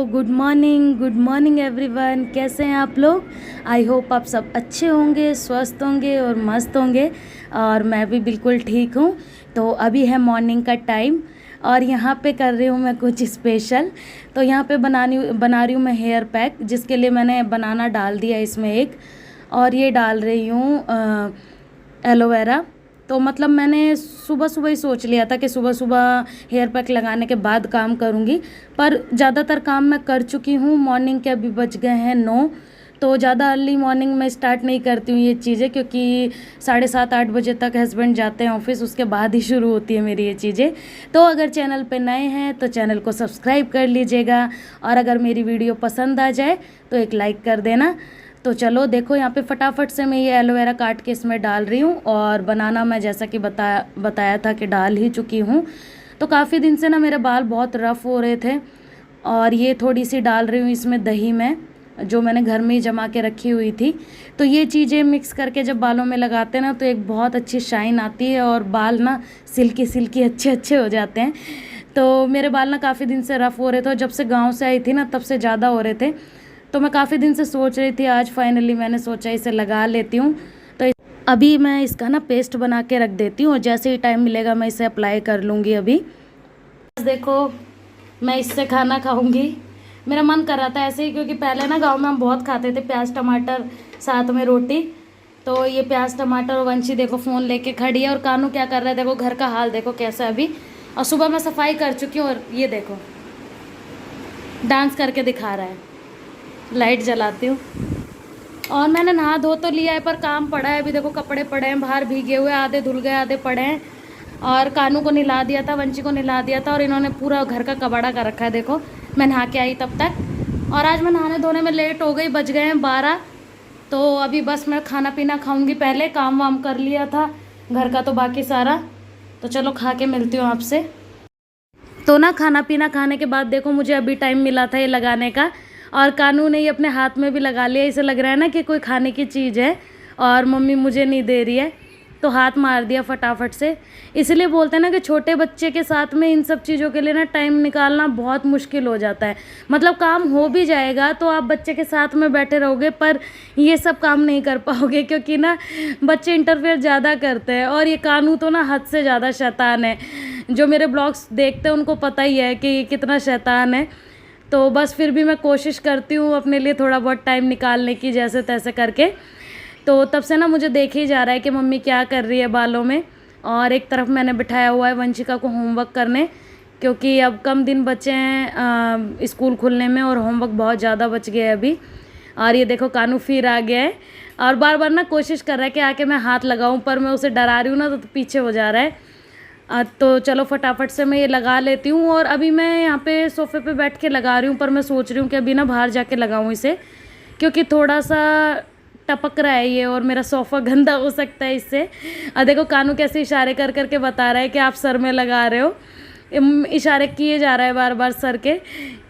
Good morning everyone. कैसे हैं आप लोग? आई होप आप सब अच्छे होंगे, स्वस्थ होंगे और मस्त होंगे। और मैं भी बिल्कुल ठीक हूँ। तो अभी है मॉर्निंग का टाइम और यहाँ पे कर रही हूँ मैं कुछ स्पेशल। तो यहाँ पे बना रही हूँ मैं हेयर पैक, जिसके लिए मैंने बनाना डाल दिया इसमें एक। और ये डाल रही हूँ एलोवेरा। तो मतलब मैंने सुबह सुबह ही सोच लिया था कि सुबह सुबह हेयर पैक लगाने के बाद काम करूँगी, पर ज़्यादातर काम मैं कर चुकी हूँ। मॉर्निंग के अभी बज गए हैं 9। तो ज़्यादा अर्ली मॉर्निंग में स्टार्ट नहीं करती हूँ ये चीज़ें, क्योंकि 7:30-8 बजे तक हस्बैंड जाते हैं ऑफिस, उसके बाद ही शुरू होती है मेरी ये चीज़ें। तो अगर चैनल पे नए हैं तो चैनल को सब्सक्राइब कर लीजिएगा, और अगर मेरी वीडियो पसंद आ जाए तो एक लाइक कर देना। तो चलो देखो, यहाँ पे फटाफट से मैं ये एलोवेरा काट के इसमें डाल रही हूँ। और बनाना मैं जैसा कि बताया था कि डाल ही चुकी हूँ। तो काफ़ी दिन से ना मेरे बाल बहुत रफ़ हो रहे थे, और ये थोड़ी सी डाल रही हूँ इसमें दही में, जो मैंने घर में ही जमा के रखी हुई थी। तो ये चीज़ें मिक्स करके जब बालों में लगाते हैं ना, तो एक बहुत अच्छी शाइन आती है और बाल ना सिल्की सिल्की अच्छे अच्छे हो जाते हैं। तो मेरे बाल ना काफ़ी दिन से रफ़ हो रहे थे, और जब से गाँव से आई थी ना तब से ज़्यादा हो रहे थे। तो मैं काफ़ी दिन से सोच रही थी, आज फाइनली मैंने सोचा इसे लगा लेती हूँ। तो अभी मैं इसका ना पेस्ट बना के रख देती हूँ, और जैसे ही टाइम मिलेगा मैं इसे अप्लाई कर लूँगी। अभी देखो, मैं इससे खाना खाऊंगी। मेरा मन कर रहा था ऐसे ही, क्योंकि पहले ना गांव में हम बहुत खाते थे प्याज टमाटर साथ में रोटी। तो ये प्याज टमाटर, और वंशी देखो फ़ोन लेके खड़ी है, और कानू क्या कर रहा है देखो, घर का हाल देखो कैसा अभी। और सुबह मैं सफाई कर चुकी हूँ, और ये देखो डांस करके दिखा रहा है। लाइट जलाती हूँ। और मैंने नहा धो तो लिया है, पर काम पड़ा है अभी। देखो कपड़े पड़े हैं बाहर भीगे हुए, आधे धुल गए आधे पड़े हैं। और कानू को नहला दिया था, वंशी को नहला दिया था, और इन्होंने पूरा घर का कबाड़ा कर रखा है। देखो मैं नहा के आई तब तक, और आज मैं नहाने धोने में लेट हो गई, बज गए हैं 12। तो अभी बस मैं खाना पीना खाऊंगी, पहले काम वाम कर लिया था घर का तो बाकी सारा। तो चलो खा के मिलती हूँ आपसे। तो ना खाना पीना खाने के बाद देखो, मुझे अभी टाइम मिला था ये लगाने का, और कानू ने ये अपने हाथ में भी लगा लिया। इसे लग रहा है ना कि कोई खाने की चीज़ है, और मम्मी मुझे नहीं दे रही है, तो हाथ मार दिया फटाफट से। इसलिए बोलते हैं ना कि छोटे बच्चे के साथ में इन सब चीज़ों के लिए ना टाइम निकालना बहुत मुश्किल हो जाता है। मतलब काम हो भी जाएगा तो आप बच्चे के साथ में बैठे रहोगे, पर ये सब काम नहीं कर पाओगे, क्योंकि ना बच्चे इंटरफेयर ज़्यादा करते हैं। और ये कानू तो ना हद से ज़्यादा शैतान है। जो मेरे ब्लॉग्स देखते हैं उनको पता ही है कि ये कितना शैतान है। तो बस फिर भी मैं कोशिश करती हूँ अपने लिए थोड़ा बहुत टाइम निकालने की, जैसे तैसे करके। तो तब से ना मुझे देख ही जा रहा है कि मम्मी क्या कर रही है बालों में। और एक तरफ मैंने बिठाया हुआ है वंशिका को होमवर्क करने, क्योंकि अब कम दिन बचे हैं स्कूल खुलने में, और होमवर्क बहुत ज़्यादा बच गया है अभी। और ये देखो कानू फिर आ गया है, और बार बार ना कोशिश कर रहा है कि आके मैं हाथ लगाऊँ, पर मैं उसे डरा रही हूँ ना, तो पीछे हो जा रहा है। तो चलो फटाफट से मैं ये लगा लेती हूँ। और अभी मैं यहाँ पे सोफ़े पे बैठ के लगा रही हूँ, पर मैं सोच रही हूँ कि अभी ना बाहर जाके लगाऊँ इसे, क्योंकि थोड़ा सा टपक रहा है ये, और मेरा सोफ़ा गंदा हो सकता है इससे। और देखो कानू कैसे इशारे कर करके बता रहा है कि आप सर में लगा रहे हो। इशारे किए जा रहा है बार बार सर के,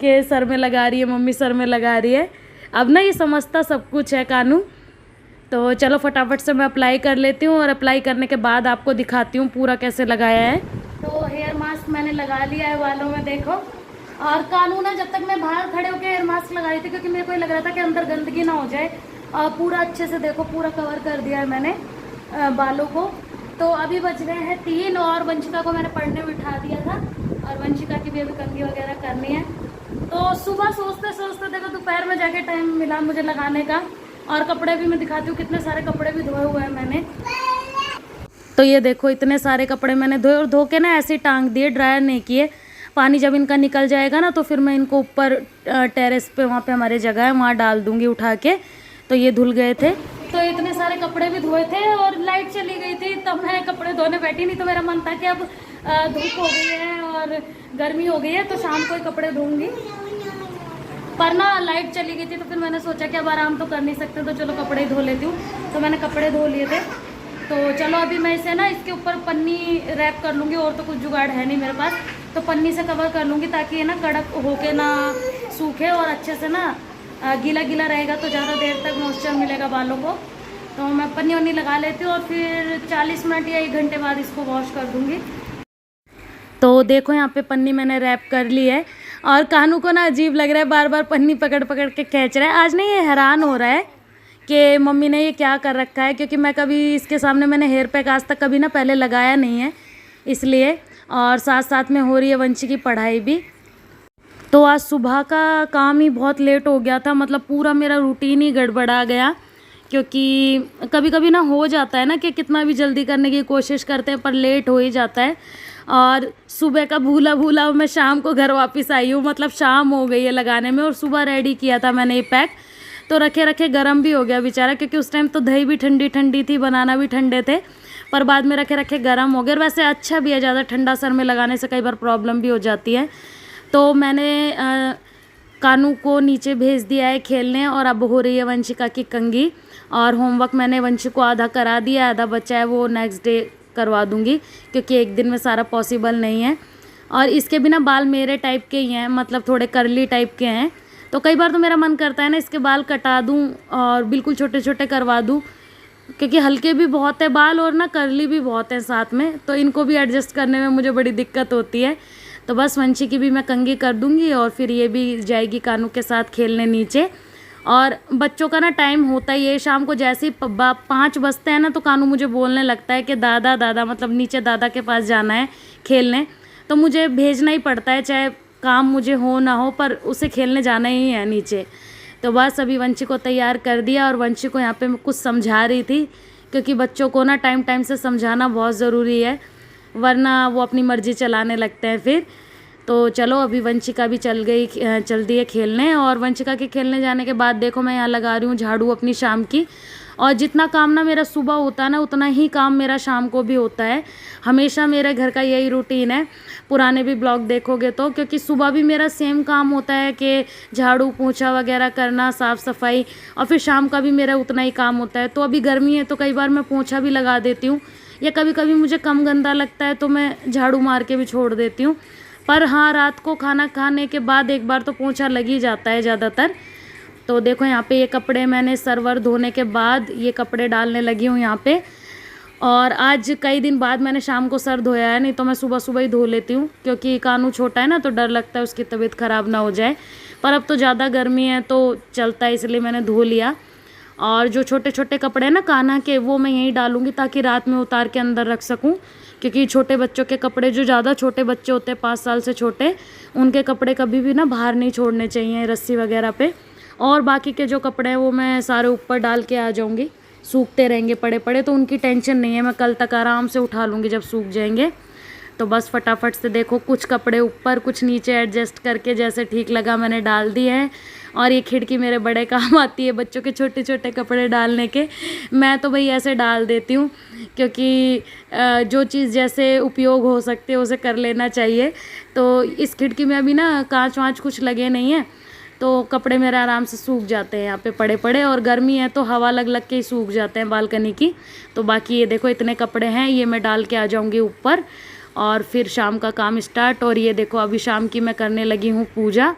कि सर में लगा रही है मम्मी, सर में लगा रही है। अब ना ये समझता सब कुछ है कानू। तो चलो फटाफट से मैं अप्लाई कर लेती हूँ, और अप्लाई करने के बाद आपको दिखाती हूँ पूरा कैसे लगाया है। तो हेयर मास्क मैंने लगा लिया है बालों में देखो। और कानू ना, जब तक मैं बाहर खड़े होकर हेयर मास्क लगा रही थी, क्योंकि मेरे को लग रहा था कि अंदर गंदगी ना हो जाए, और पूरा अच्छे से देखो पूरा कवर कर दिया है मैंने बालों को। तो अभी बज रहे हैं 3, और वंशिका को मैंने पढ़ने बिठा दिया था, और वंशिका की भी अभी कंघी वगैरह करनी है। तो सुबह सोचते सोचते देखो दोपहर में जाके टाइम मिला मुझे लगाने का। और कपड़े भी मैं दिखाती हूँ, कितने सारे कपड़े भी धोए हुए हैं मैंने। तो ये देखो इतने सारे कपड़े मैंने धोए, और धो के ना ऐसे टांग दिए, ड्रायर नहीं किए। पानी जब इनका निकल जाएगा ना, तो फिर मैं इनको ऊपर टेरेस पे, वहाँ पे हमारे जगह है, वहाँ डाल दूँगी उठा के। तो ये धुल गए थे, तो इतने सारे कपड़े भी धोए थे, और लाइट चली गई थी तब मैं कपड़े धोने बैठी नहीं। तो मेरा मन था कि अब धूप हो गई है और गर्मी हो गई है, तो शाम को ही कपड़े धोऊंगी। पर ना लाइट चली गई थी, तो फिर मैंने सोचा कि अब आराम तो कर नहीं सकते, तो चलो कपड़े धो लेती हूँ। तो मैंने कपड़े धो लिए थे। तो चलो अभी मैं इसे ना इसके ऊपर पन्नी रैप कर लूँगी, और तो कुछ जुगाड़ है नहीं मेरे पास। तो पन्नी से कवर कर लूँगी, ताकि ये ना कड़क होके ना सूखे, और अच्छे से ना गीला गीला रहेगा, तो ज़्यादा देर तक मॉइस्चर मिलेगा बालों को। तो मैं पन्नी वन्नी लगा लेती हूँ, और फिर 40 मिनट या 1 घंटे बाद इसको वॉश कर दूँगी। तो देखो यहाँ पे पन्नी मैंने रैप कर ली है, और कानू को ना अजीब लग रहा है, बार बार पन्नी पकड़ पकड़ के खींच रहा है। आज नहीं, ये हैरान हो रहा है कि मम्मी ने ये क्या कर रखा है, क्योंकि मैं कभी इसके सामने मैंने हेयर पैक आज तक कभी ना पहले लगाया नहीं है, इसलिए। और साथ साथ में हो रही है वंशी की पढ़ाई भी। तो आज सुबह का काम ही बहुत लेट हो गया था, मतलब पूरा मेरा रूटीन ही गड़बड़ा गया, क्योंकि कभी कभी ना हो जाता है ना कि कितना भी जल्दी करने की कोशिश करते हैं पर लेट हो ही जाता है। और सुबह का भूला भूला मैं शाम को घर वापस आई हूँ, मतलब शाम हो गई है लगाने में, और सुबह रेडी किया था मैंने ये पैक, तो रखे रखे गर्म भी हो गया बेचारा, क्योंकि उस टाइम तो दही भी ठंडी ठंडी थी, बनाना भी ठंडे थे, पर बाद में रखे रखे गर्म हो गए। और वैसे अच्छा भी है, ज़्यादा ठंडा सर में लगाने से कई बार प्रॉब्लम भी हो जाती है। तो मैंने कानू को नीचे भेज दिया है खेलने, और अब हो रही है वंशिका की कंघी। और होमवर्क मैंने वंशी को आधा करा दिया, आधा बचा है, वो नेक्स्ट डे करवा दूंगी, क्योंकि एक दिन में सारा पॉसिबल नहीं है। और इसके बिना बाल मेरे टाइप के ही हैं, मतलब थोड़े करली टाइप के हैं, तो कई बार तो मेरा मन करता है ना इसके बाल कटा दूं और बिल्कुल छोटे छोटे करवा दूं, क्योंकि हल्के भी बहुत है बाल और ना करली भी बहुत है साथ में, तो इनको भी एडजस्ट करने में मुझे बड़ी दिक्कत होती है। तो बस वंशी की भी मैं कंघी कर दूंगी, और फिर ये भी जाएगी कानू के साथ खेलने नीचे। और बच्चों का ना टाइम होता ही है, शाम को जैसे ही 5 बजते हैं ना, तो कानू मुझे बोलने लगता है कि दादा दादा, मतलब नीचे दादा के पास जाना है खेलने, तो मुझे भेजना ही पड़ता है, चाहे काम मुझे हो ना हो, पर उसे खेलने जाना ही है नीचे। तो बस अभी वंशी को तैयार कर दिया, और वंशी को यहाँ पे मैं कुछ समझा रही थी, क्योंकि बच्चों को ना टाइम टाइम से समझाना बहुत ज़रूरी है, वरना वो अपनी मर्ज़ी चलाने लगते हैं फिर। तो चलो अभी वंशिका भी चल दी है खेलने, और वंशिका के खेलने जाने के बाद देखो मैं यहाँ लगा रही हूँ झाड़ू अपनी शाम की। और जितना काम ना मेरा सुबह होता है ना, उतना ही काम मेरा शाम को भी होता है, हमेशा मेरे घर का यही रूटीन है। पुराने भी ब्लॉग देखोगे तो, क्योंकि सुबह भी मेरा सेम काम होता है कि झाड़ू पोछा वगैरह करना, साफ़ सफाई, और फिर शाम का भी मेरा उतना ही काम होता है। तो अभी गर्मी है तो कई बार मैं पोछा भी लगा देती हूँ, या कभी कभी मुझे कम गंदा लगता है तो मैं झाड़ू मार के भी छोड़ देती हूँ। पर हाँ, रात को खाना खाने के बाद एक बार तो पोंछा लग ही जाता है ज़्यादातर। तो देखो यहाँ पे ये कपड़े मैंने सरवर धोने के बाद ये कपड़े डालने लगी हूँ यहाँ पे। और आज कई दिन बाद मैंने शाम को सर धोया है, नहीं तो मैं सुबह सुबह ही धो लेती हूँ, क्योंकि कानू छोटा है ना, तो डर लगता है उसकी तबीयत ख़राब ना हो जाए। पर अब तो ज़्यादा गर्मी है तो चलता है, इसलिए मैंने धो लिया। और जो छोटे छोटे कपड़े हैं ना कान्हा के, वो मैं यहीं डालूँगी, ताकि रात में उतार के अंदर रख सकूँ, क्योंकि छोटे बच्चों के कपड़े, जो ज़्यादा छोटे बच्चे होते हैं 5 साल से छोटे, उनके कपड़े कभी भी ना बाहर नहीं छोड़ने चाहिए रस्सी वगैरह पे। और बाकी के जो कपड़े हैं वो मैं सारे ऊपर डाल के आ जाऊँगी, सूखते रहेंगे पड़े पड़े, तो उनकी टेंशन नहीं है, मैं कल तक आराम से उठा लूँगी जब सूख जाएंगे। तो बस फटाफट से देखो कुछ कपड़े ऊपर कुछ नीचे एडजस्ट करके जैसे ठीक लगा मैंने डाल दिए हैं। और ये खिड़की मेरे बड़े काम आती है बच्चों के छोटे छोटे कपड़े डालने के। मैं तो भाई ऐसे डाल देती हूँ, क्योंकि जो चीज़ जैसे उपयोग हो सकती है उसे कर लेना चाहिए। तो इस खिड़की में अभी ना कांच वाँच कुछ लगे नहीं है, तो कपड़े मेरे आराम से सूख जाते हैं यहाँ पे पड़े पड़े, और गर्मी है तो हवा लग लग के ही सूख जाते हैं बालकनी की। तो बाकी ये देखो इतने कपड़े हैं, ये मैं डाल के आ जाऊँगी ऊपर, और फिर शाम का काम स्टार्ट। और ये देखो अभी शाम की मैं करने लगी हूँ पूजा।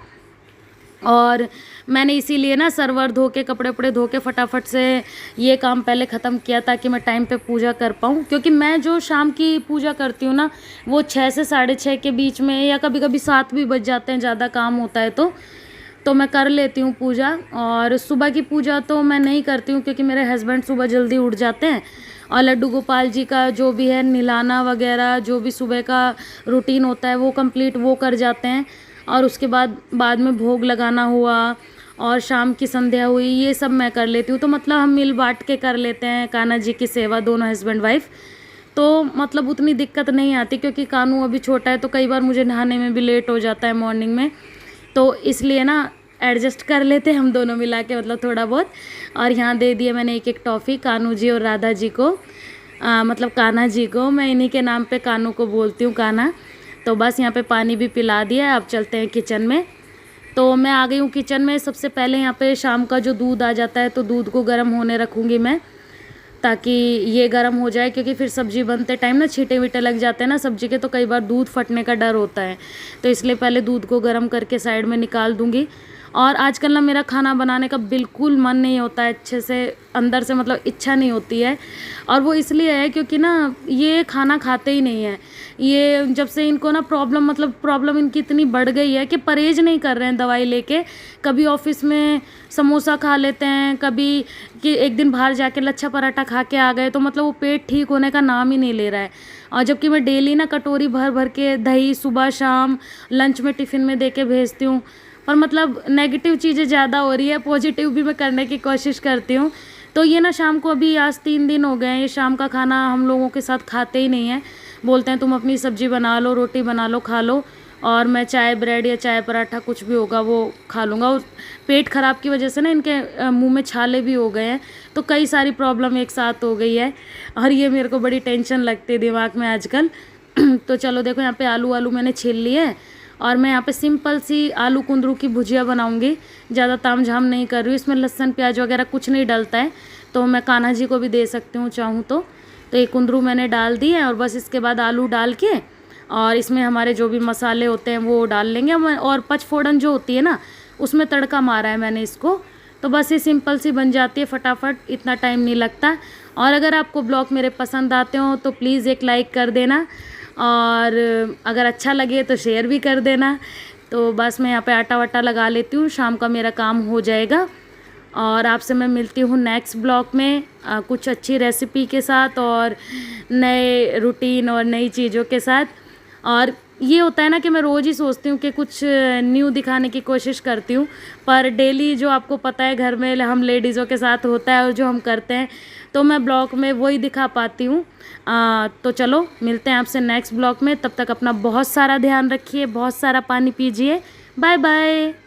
और मैंने इसीलिए ना सरवर धो के कपड़े वपड़े धो के फटाफट से ये काम पहले ख़त्म किया, ताकि मैं टाइम पे पूजा कर पाऊँ। क्योंकि मैं जो शाम की पूजा करती हूँ ना, वो 6 से 6:30 के बीच में, या कभी कभी 7 भी बज जाते हैं, ज़्यादा काम होता है तो मैं कर लेती हूँ पूजा। और सुबह की पूजा तो मैं नहीं करती हूँ, क्योंकि मेरे हस्बैंड सुबह जल्दी उठ जाते हैं, और लड्डू गोपाल जी का जो भी है नहलाना वगैरह, जो भी सुबह का रूटीन होता है वो कंप्लीट वो कर जाते हैं। और उसके बाद में भोग लगाना हुआ, और शाम की संध्या हुई, ये सब मैं कर लेती हूँ। तो मतलब हम मिल बांट के कर लेते हैं कान्हा जी की सेवा, दोनों हस्बैंड वाइफ। तो मतलब उतनी दिक्कत नहीं आती, क्योंकि कानू अभी छोटा है तो कई बार मुझे नहाने में भी लेट हो जाता है मॉर्निंग में, तो इसलिए ना एडजस्ट कर लेते हैं हम दोनों मिला के, मतलब थोड़ा बहुत। और यहाँ दे दिया मैंने एक एक टॉफ़ी कानू जी और राधा जी को, मतलब कान्हा जी को, मैं इन्हीं के नाम पे कानू को बोलती हूँ, कान्हा। तो बस यहाँ पे पानी भी पिला दिया, अब चलते हैं किचन में। तो मैं आ गई हूँ किचन में। सबसे पहले यहाँ पे शाम का जो दूध आ जाता है, तो दूध को गर्म होने रखूँगी मैं, ताकि ये गर्म हो जाए, क्योंकि फिर सब्ज़ी बनते टाइम ना छींटे वीटे लग जाते हैं ना सब्ज़ी के, तो कई बार दूध फटने का डर होता है। तो इसलिए पहले दूध को गर्म करके साइड में निकाल दूँगी। और आजकल ना मेरा खाना बनाने का बिल्कुल मन नहीं होता है अच्छे से, अंदर से मतलब इच्छा नहीं होती है। और वो इसलिए है क्योंकि ना ये खाना खाते ही नहीं है। ये जब से इनको ना प्रॉब्लम इनकी इतनी बढ़ गई है कि परहेज नहीं कर रहे हैं दवाई लेके। कभी ऑफिस में समोसा खा लेते हैं, कभी कि एक दिन बाहर जाके लच्छा पराठा खा के आ गए, तो मतलब वो पेट ठीक होने का नाम ही नहीं ले रहा है। और जबकि मैं डेली ना कटोरी भर भर के दही सुबह शाम लंच में टिफ़िन में दे के भेजती हूँ, पर मतलब नेगेटिव चीज़ें ज़्यादा हो रही है, पॉजिटिव भी मैं करने की कोशिश करती हूँ। तो ये ना शाम को अभी आज 3 दिन हो गए हैं, ये शाम का खाना हम लोगों के साथ खाते ही नहीं हैं। बोलते हैं तुम अपनी सब्जी बना लो, रोटी बना लो, खा लो, और मैं चाय ब्रेड या चाय पराठा कुछ भी होगा वो खा लूँगा। और पेट ख़राब की वजह से ना इनके मुंह में छाले भी हो गए हैं, तो कई सारी प्रॉब्लम एक साथ हो गई है और ये मेरे को बड़ी टेंशन लगती है दिमाग में आजकल। तो चलो देखो, यहाँ पे आलू मैंने छील लिए है और मैं यहाँ पे सिंपल सी आलू कुंदरू की भुजिया बनाऊंगी। ज़्यादा तामझाम नहीं कर रही हूँ, इसमें लहसुन प्याज वगैरह कुछ नहीं डलता है, तो मैं कान्हा जी को भी दे सकती हूँ चाहूँ तो। ये कुंदरू मैंने डाल दी है और बस इसके बाद आलू डाल के और इसमें हमारे जो भी मसाले होते हैं वो डाल लेंगे हम। और पचफोड़न जो होती है ना, उसमें तड़का मारा है मैंने इसको। तो बस ये सिंपल सी बन जाती है फटाफट, इतना टाइम नहीं लगता। और अगर आपको ब्लॉग मेरे पसंद आते हो तो प्लीज़ एक लाइक कर देना, और अगर अच्छा लगे तो शेयर भी कर देना। तो बस मैं यहाँ पे आटा वाटा लगा लेती हूँ, शाम का मेरा काम हो जाएगा। और आपसे मैं मिलती हूँ नेक्स्ट ब्लॉग में कुछ अच्छी रेसिपी के साथ और नए रूटीन और नई चीज़ों के साथ। और ये होता है ना कि मैं रोज़ ही सोचती हूँ कि कुछ न्यू दिखाने की कोशिश करती हूँ, पर डेली जो आपको पता है घर में हम लेडीज़ों के साथ होता है और जो हम करते हैं, तो मैं ब्लॉग में वही दिखा पाती हूँ। तो चलो मिलते हैं आपसे नेक्स्ट ब्लॉग में, तब तक अपना बहुत सारा ध्यान रखिए, बहुत सारा पानी पीजिए। Bye bye.